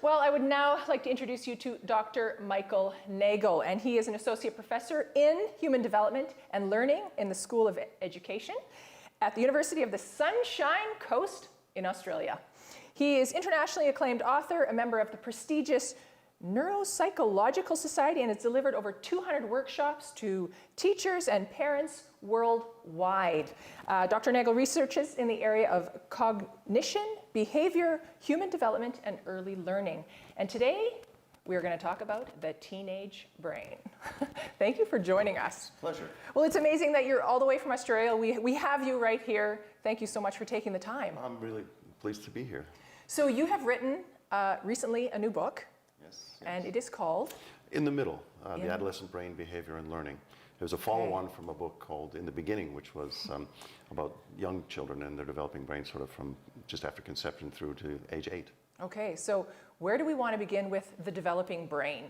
Well, I would now like to introduce you to Dr. Michael Nagel, and he is an associate professor in human development and learning in the School of Education at the University of the Sunshine Coast in Australia. He is internationally acclaimed author, a member of the prestigious Neuropsychological Society, and has delivered over 200 workshops to teachers and parents worldwide. Dr. Nagel researches in the area of cognition, behavior, human development, and early learning. And today, we're going to talk about the teenage brain. Thank you for joining us. Pleasure. Well, it's amazing that you're all the way from Australia. We have you right here. Thank you so much for taking the time. I'm really pleased to be here. So you have written recently a new book. Yes. And it is called? In the Middle, The Adolescent Brain, Behavior, and Learning. It was a follow-on from a book called In the Beginning, which was about young children and their developing brain sort of from just after conception through to age 8. Okay, so where do we want to begin with the developing brain?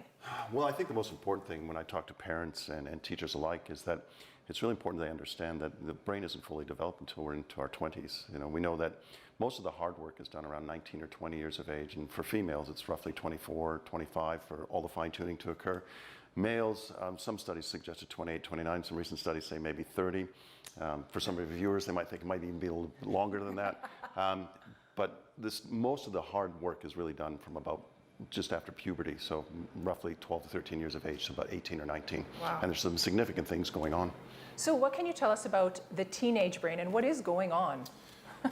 Well, I think the most important thing when I talk to parents and teachers alike is that it's really important they understand that the brain isn't fully developed until we're into our 20s. You know, we know that most of the hard work is done around 19 or 20 years of age, and for females it's roughly 24, 25 for all the fine-tuning to occur. Males, some studies suggested 28, 29, some recent studies say maybe 30. For some of your viewers, they might think it might even be a little longer than that. But most of the hard work is really done from about just after puberty, so roughly 12 to 13 years of age, so about 18 or 19. Wow. And there's some significant things going on. So what can you tell us about the teenage brain and what is going on?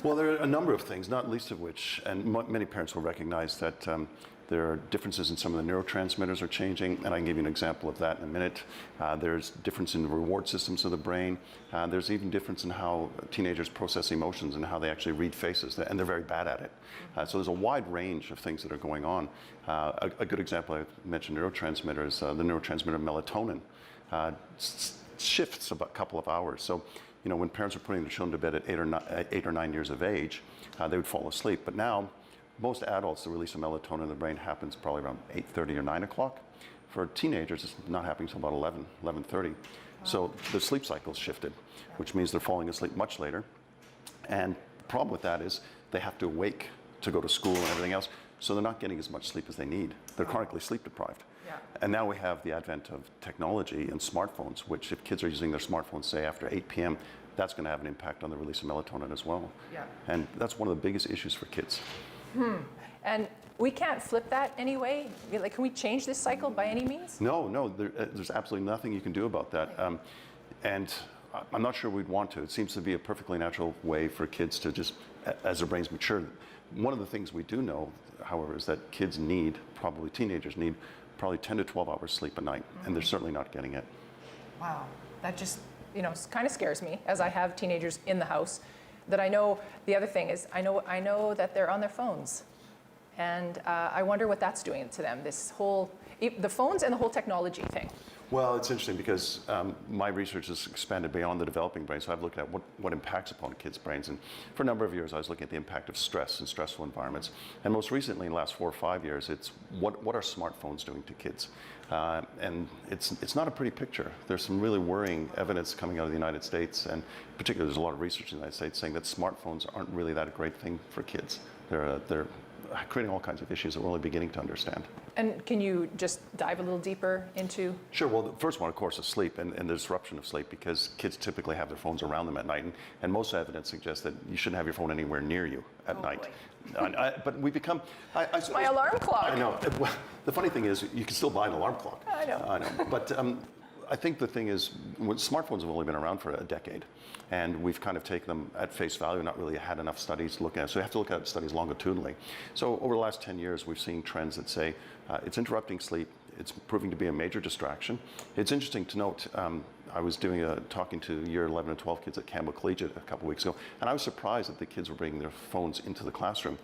Well, there are a number of things, not least of which, and many parents will recognize that there are differences in some of the neurotransmitters are changing, and I can give you an example of that in a minute. There's difference in the reward systems of the brain. There's even difference in how teenagers process emotions and how they actually read faces, and they're very bad at it. So there's a wide range of things that are going on. A good example, I mentioned neurotransmitters, the neurotransmitter melatonin shifts about a couple of hours. So, you know, when parents are putting their children to bed at 8 or 9 years of age, they would fall asleep. But now, most adults, the release of melatonin in the brain happens probably around 8:30 or 9 o'clock. For teenagers, it's not happening until about 11:30. Wow. So the sleep cycle's shifted, which means they're falling asleep much later. And the problem with that is they have to awake to go to school and everything else, so they're not getting as much sleep as they need. They're chronically sleep deprived. Yeah. And now we have the advent of technology and smartphones, which if kids are using their smartphones, say after 8 p.m., that's going to have an impact on the release of melatonin as well. Yeah. And that's one of the biggest issues for kids. And we can't flip that anyway? Like, can we change this cycle by any means? No, there's absolutely nothing you can do about that. And I'm not sure we'd want to. It seems to be a perfectly natural way for kids to just, as their brains mature. One of the things we do know, however, is that kids need, probably teenagers need, probably 10 to 12 hours sleep a night, and they're certainly not getting it. Wow, that just, kind of scares me, as I have teenagers in the house. That I know, the other thing is, I know that they're on their phones. And I wonder what that's doing to them, the phones and the whole technology thing. Well, it's interesting because my research has expanded beyond the developing brain, so I've looked at what impacts upon kids' brains. And for a number of years, I was looking at the impact of stress and stressful environments. And most recently, in the last 4 or 5 years, it's what are smartphones doing to kids? And it's not a pretty picture. There's some really worrying evidence coming out of the United States, and particularly there's a lot of research in the United States saying that smartphones aren't really that a great thing for kids. They're creating all kinds of issues that we're only beginning to understand. And can you just dive a little deeper into? Sure. Well, the first one, of course, is sleep and the disruption of sleep, because kids typically have their phones around them at night, and most evidence suggests that you shouldn't have your phone anywhere near you at night. But we become... My alarm clock. I know. Well, the funny thing is, you can still buy an alarm clock. I know. But I think the thing is, smartphones have only been around for a decade, and we've kind of taken them at face value, not really had enough studies to look at. So you have to look at studies longitudinally. So over the last 10 years, we've seen trends that say it's interrupting sleep. It's proving to be a major distraction. It's interesting to note, I was talking to year 11 and 12 kids at Campbell Collegiate a couple weeks ago, and I was surprised that the kids were bringing their phones into the classroom.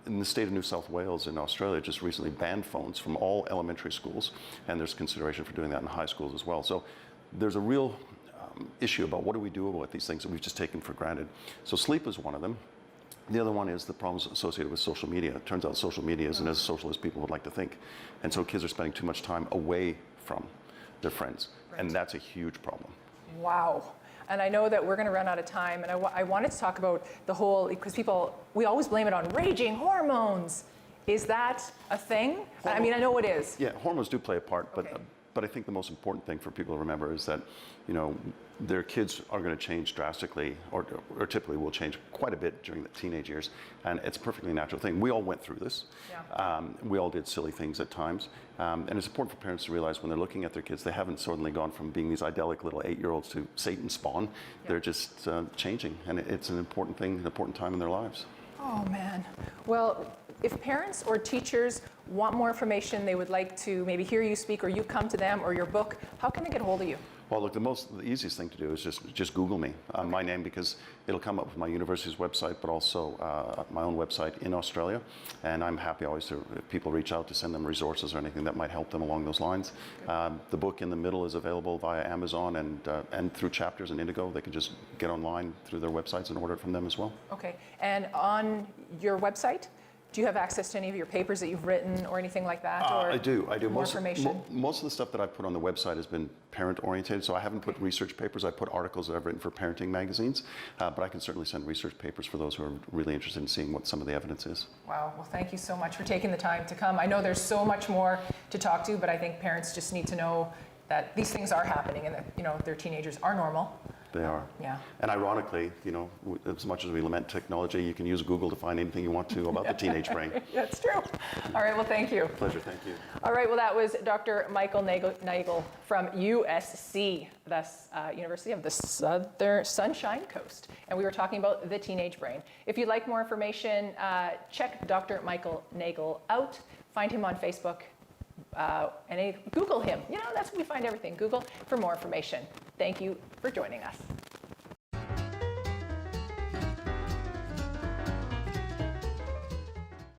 In the state of New South Wales in Australia just recently banned phones from all elementary schools, and there's consideration for doing that in high schools as well. So there's a real issue about what do we do about these things that we've just taken for granted. So sleep is one of them. The other one is the problems associated with social media. It turns out social media isn't as social as people would like to think. And so kids are spending too much time away from their friends. Right. And that's a huge problem. Wow. And I know that we're going to run out of time. And I wanted to talk about the whole, because we always blame it on raging hormones. Is that a thing? I mean, I know it is. Yeah, hormones do play a part, Okay. but I think the most important thing for people to remember is that, you know, their kids are going to change drastically, or typically will change quite a bit during the teenage years, and it's a perfectly natural thing. We all went through this. Yeah. We all did silly things at times, and it's important for parents to realize when they're looking at their kids, they haven't suddenly gone from being these idyllic little 8-year-olds to Satan spawn. Yeah. They're just changing, and it's an important thing, an important time in their lives. Oh, man. Well, if parents or teachers want more information, they would like to maybe hear you speak, or you come to them, or your book, how can they get hold of you? Well, look, the easiest thing to do is just Google me, my name, because it'll come up with my university's website, but also my own website in Australia. And I'm happy always to, if people reach out, to send them resources or anything that might help them along those lines. The book in the middle is available via Amazon and through Chapters and Indigo. They can just get online through their websites and order it from them as well. Okay. And on your website, do you have access to any of your papers that you've written or anything like that? Or I do. more information? Most of the stuff that I've put on the website has been parent-oriented, so I haven't put research papers. I put articles that I've written for parenting magazines, but I can certainly send research papers for those who are really interested in seeing what some of the evidence is. Wow. Well, thank you so much for taking the time to come. I know there's so much more to talk to, but I think parents just need to know that these things are happening and that, you know, their teenagers are normal. They are. Yeah. And ironically, you know, as much as we lament technology, you can use Google to find anything you want to about the teenage brain. That's true. All right. Well, thank you. Pleasure. Thank you. All right. Well, that was Dr. Michael Nagel from USC, the University of the Sunshine Coast. And we were talking about the teenage brain. If you'd like more information, check Dr. Michael Nagel out. Find him on Facebook. Google him. You know, that's where we find everything. Google for more information. Thank you for joining us.